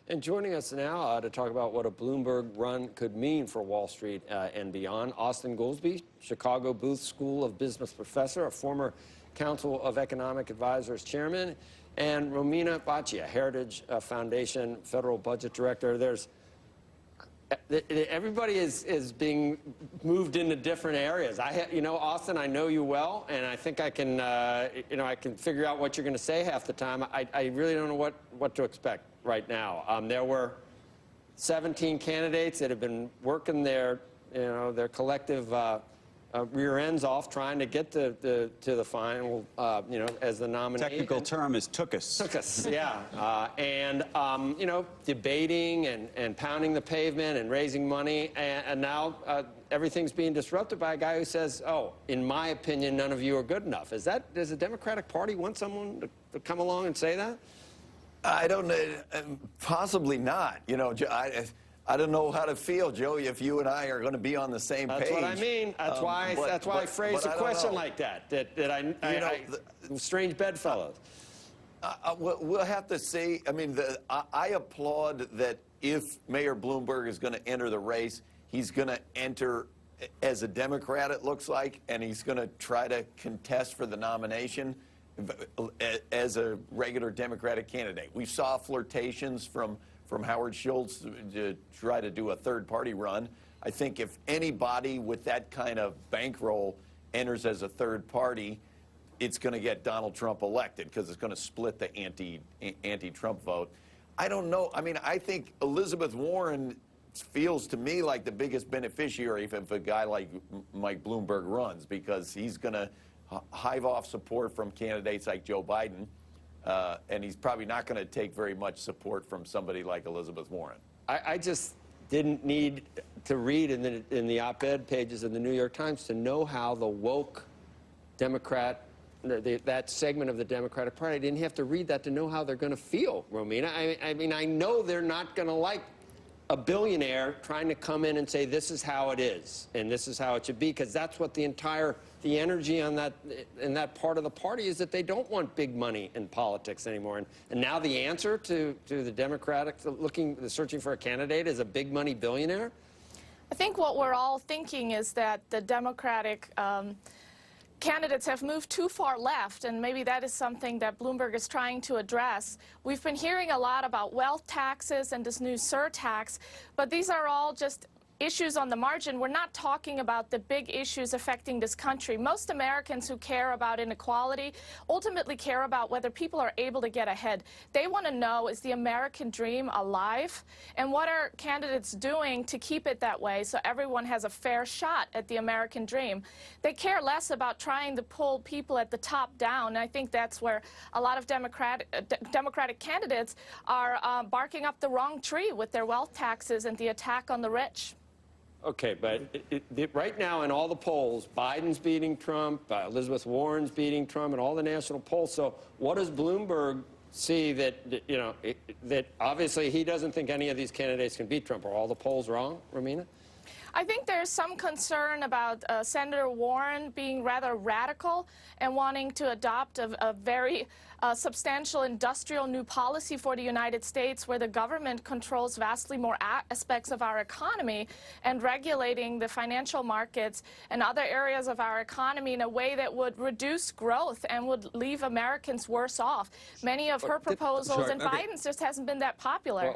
And joining us now to talk about what a Bloomberg run could mean for Wall Street and beyond, Austin Goolsbee, Chicago Booth School of Business professor, a former Council of Economic Advisors chairman, and Romina Boccia, Heritage Foundation federal budget director. Everybody is being moved into different areas. Austin, I know you well, and I think I can, I can figure out what you're going to say half the time. I really don't know what to expect right now. There were 17 candidates that have been working their collective rear ends off trying to get to the final, as the nominee. Technical term is took us. Took us, yeah. Debating and pounding the pavement and raising money. And now everything's being disrupted by a guy who says, oh, in my opinion, none of you are good enough. Does the Democratic Party want someone to come along and say that? I don't know. Possibly not. I don't know how to feel, Joe, if you and I are going to be on the same page. That's what I mean. That's why I phrased a question like that. Strange bedfellows. We'll have to see. I mean, I applaud that if Mayor Bloomberg is going to enter the race, he's going to enter as a Democrat, it looks like, and he's going to try to contest for the nomination as a regular Democratic candidate. We saw flirtations from Howard Schultz to try to do a third-party run. I think if anybody with that kind of bankroll enters as a third party, it's going to get Donald Trump elected because it's going to split the anti-Trump vote. I don't know. I mean, I think Elizabeth Warren feels to me like the biggest beneficiary if a guy like Mike Bloomberg runs, because he's going to hive off support from candidates like Joe Biden. And he's probably not going to take very much support from somebody like Elizabeth Warren. I just didn't need to read in the op-ed pages of the New York Times to know how the woke Democrat, that segment of the Democratic Party, I didn't have to read that to know how they're going to feel, Romina. I mean, I know they're not going to like a billionaire trying to come in and say this is how it is and this is how it should be, because that's what the energy on in that part of the party is, that they don't want big money in politics anymore. And now the answer to the Democratic searching for a candidate is a big money billionaire? I think what we're all thinking is that the Democratic candidates have moved too far left, and maybe that is something that Bloomberg is trying to address. We've been hearing a lot about wealth taxes and this new surtax, but these are all just issues on the margin. We're not talking about the big issues affecting this country. Most Americans who care about inequality ultimately care about whether people are able to get ahead. They want to know, is the American dream alive? And what are candidates doing to keep it that way so everyone has a fair shot at the American dream? They care less about trying to pull people at the top down. And I think that's where a lot of Democratic candidates are barking up the wrong tree with their wealth taxes and the attack on the rich. Okay, but right now in all the polls, Biden's beating Trump, Elizabeth Warren's beating Trump, and all the national polls. So what does Bloomberg see that obviously he doesn't think any of these candidates can beat Trump? Are all the polls wrong, Romina? I think there's some concern about Senator Warren being rather radical and wanting to adopt a very substantial industrial new policy for the United States, where the government controls vastly more aspects of our economy and regulating the financial markets and other areas of our economy in a way that would reduce growth and would leave Americans worse off. Many of her proposals and Biden's just hasn't been that popular.